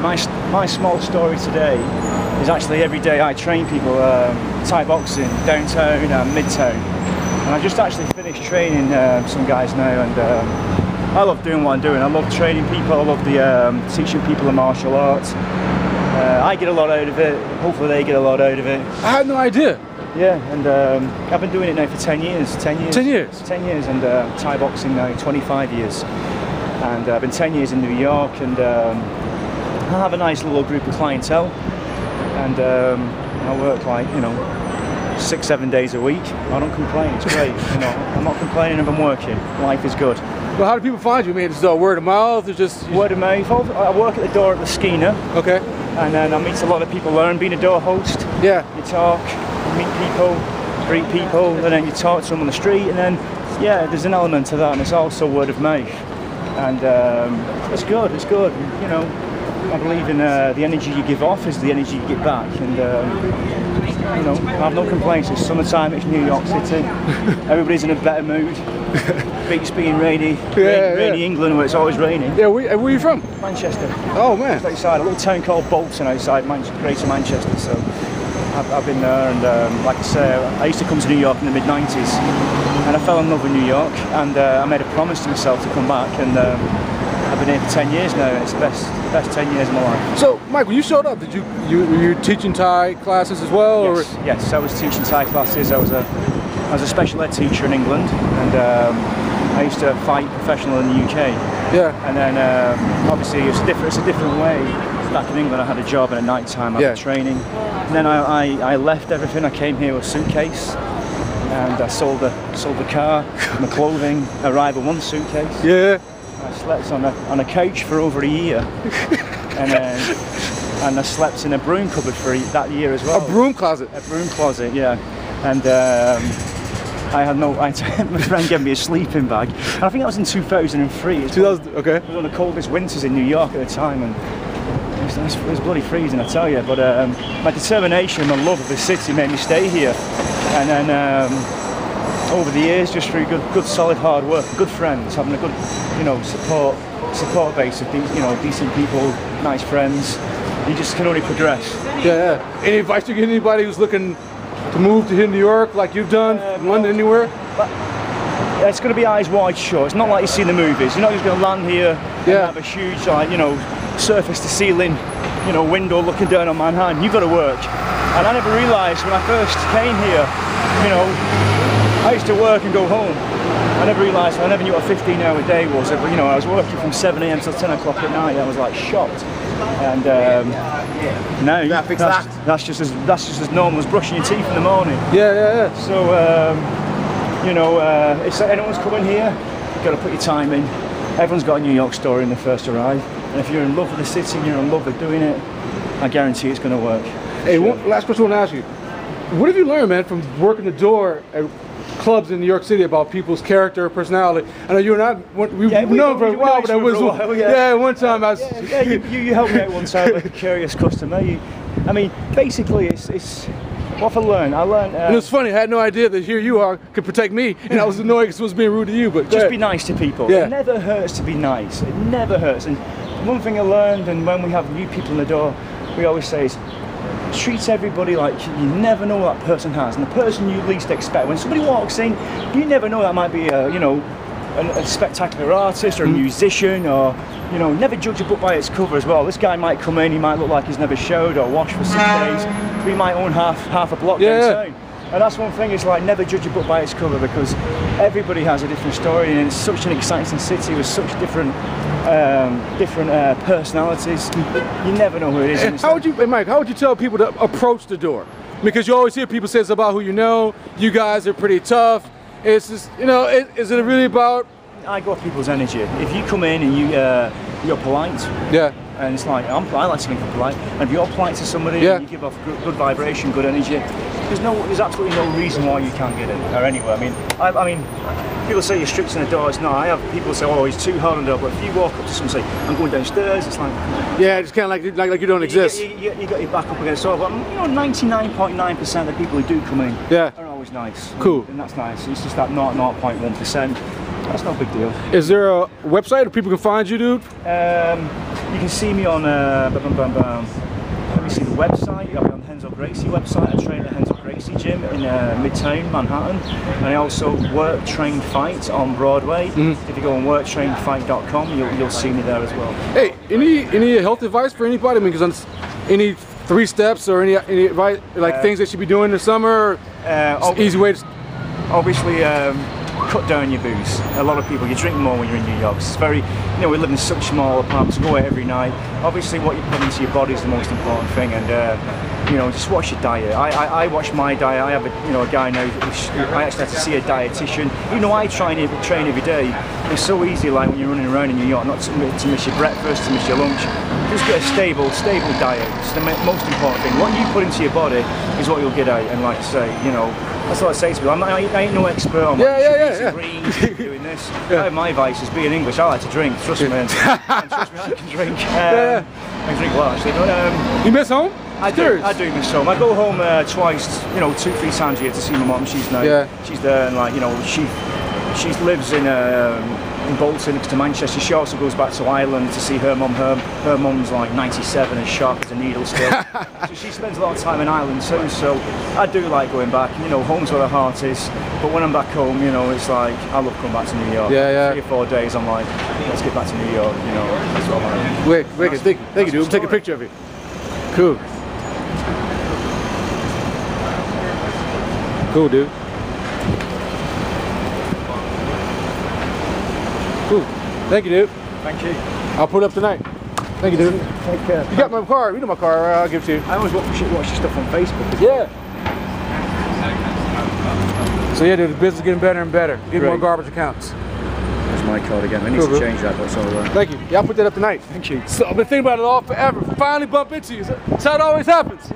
My small story today is actually every day I train people Thai boxing downtown and midtown, and I just actually finished training some guys now, and I love doing what I'm doing. I love training people. I love the teaching people the martial arts. I get a lot out of it. Hopefully they get a lot out of it. I had no idea. Yeah, and I've been doing it now for 10 years. 10 years. 10 years? 10 years, and Thai boxing now 25 years. And I've been 10 years in New York, and I have a nice little group of clientele, and I work like, 6-7 days a week. I don't complain, it's great. I'm not complaining if I'm working. Life is good. Well, how do people find you? I mean, is it word of mouth or just... Word of mouth. I work at the door at the Skeena. Okay. And then I meet a lot of people learn being a door host. Yeah. You talk, you meet people, greet people, and then you talk to them on the street, and then, yeah, there's an element to that, and it's also word of mouth. And it's good, I believe in the energy you give off is the energy you get back, and I have no complaints. It's summertime, it's New York City, everybody's in a better mood. Beach being rainy, rainy England where it's always raining. Yeah, where are you from? Manchester. Oh man. Just outside a little town called Bolton outside Greater Manchester, so I've been there, and like I say, I used to come to New York in the mid-90s, and I fell in love with New York, and I made a promise to myself to come back, and I've been here for 10 years now, and it's the best 10 years of my life. So, Mike, when you showed up, were you teaching Thai classes as well? Yes, or? Yes, I was teaching Thai classes. I was a special ed teacher in England, and I used to fight professional in the UK. Yeah. And then obviously it's a different way. Back in England, I had a job at night time after training. And then I left everything. I came here with a suitcase, and I sold the car, my clothing, arrived with one suitcase. Yeah. I slept on a couch for over a year, and I slept in a broom cupboard for that year as well. A broom closet? A broom closet, yeah. And my friend gave me a sleeping bag, and I think that was in 2003. 2000, okay. It was one of the coldest winters in New York at the time, and it was bloody freezing, I tell you. But my determination and my love of the city made me stay here, and then over the years, just through good solid hard work, good friends, having a good support base of decent people, nice friends, you just can only progress. Yeah. Any advice to give anybody who's looking to move to here in New York, like you've done, London, anywhere? It's going to be eyes wide shut. It's not like you see in the movies. You're not just going to land here and have a huge, surface to ceiling, window looking down on Manhattan. You've got to work. And I never realised when I first came here, I used to work and go home. I never realised, I never knew what a 15-hour day was. I was working from 7 AM till 10 o'clock at night. I was like shocked. And now that's just as normal as brushing your teeth in the morning. Yeah. So if anyone's coming here, you've got to put your time in. Everyone's got a New York story when they first arrive, and if you're in love with the city and you're in love with doing it, I guarantee it's going to work. Hey, one last question I want to ask you. What have you learned, man, from working the door at clubs in New York City about people's character, personality? I know you and I, we've known for a while, but that was one time I was... You helped me out one time like a curious customer. Basically, it's what I learned. And it was funny, I had no idea that here you are could protect me, and I was annoyed because I was being rude to you, but... Just be nice to people. Yeah. It never hurts to be nice. It never hurts. And one thing I learned, and when we have new people in the door, we always say is, treat everybody like you never know what that person has, and the person you least expect. When somebody walks in, you never know that might be a spectacular artist or a musician, or never judge a book by its cover as well. This guy might come in, he might look like he's never showed or washed for 6 days, but he might own half a block downtown. And that's one thing, is like never judge a book by its cover, because everybody has a different story, and it's such an exciting city with such different personalities. You never know who it is. And Mike, how would you tell people to approach the door? Because you always hear people say it's about who you know. You guys are pretty tough. It's just, is it really about? I got people's energy. If you come in and you're polite, and it's like I like to think I'm polite. And if you're polite to somebody, and you give off good vibration, good energy, there's absolutely no reason why you can't get in or anywhere. I mean, people say you're strict in the door. It's not. I have people say, oh, he's too hard on the door. But if you walk up to someone and say, I'm going downstairs, it's like, it's kind of like you don't exist. You got your back up against the door. But 99.9% of the people who do come in are always nice. Cool. And that's nice. It's just that 0.1%. That's no big deal. Is there a website where people can find you, dude? You can see me on, let me see the website. I'll be on the Hensel Gracie website. I train at Hensel Gracie Gym in Midtown, Manhattan. And I also work, train, fight on Broadway. If you go on worktrainfight.com, you'll see me there as well. Hey, any health advice for anybody? I mean, because any 3 steps or any advice, like things they should be doing this summer? Easy way to... Obviously, cut down your booze. A lot of people, you drink more when you're in New York. It's very, you know, we live in such small apartments, go out every night. Obviously what you put into your body is the most important thing, and you know, just watch your diet. I watch my diet. I have a guy now, I actually have to see a dietitian. You know, I train every day. It's so easy, like when you're running around in New York, not to miss your breakfast, to miss your lunch. Just get a stable diet. It's the most important thing. What you put into your body is what you'll get out, and like I say, you know, that's what I say to people. I ain't no expert on greens, doing this. My vice is being English. I like to drink. Trust me, man. Trust me, I can drink. I can drink well, actually. But, you miss home? I do miss home. I go home twice, you know, 2-3 times a year to see my mum. She's now, she's there, and like, you know, she lives in Bolton next to Manchester. She also goes back to Ireland to see her mum. Her mum's like 97 and sharp as a needle still. So she spends a lot of time in Ireland too. So I do like going back. You know, home's where the heart is. But when I'm back home, you know, it's like I love coming back to New York. 3 or 4 days, I'm like, let's get back to New York. You know, that's what I'm like. Wicked, thank you, dude. We'll take a picture of you. Cool. Cool, dude. Cool. Thank you, dude. Thank you. I'll put it up tonight. Thank you, dude. Take care. You got my car. You know my car. I'll give it to you. I always watch your stuff on Facebook. Yeah. So yeah, dude, the business is getting better and better. Getting more garbage accounts. That's my card again. I need to change that. That's all right. Thank you. Yeah, I'll put that up tonight. Thank you. So I've been thinking about it all forever. Finally bump into you. That's how it always happens.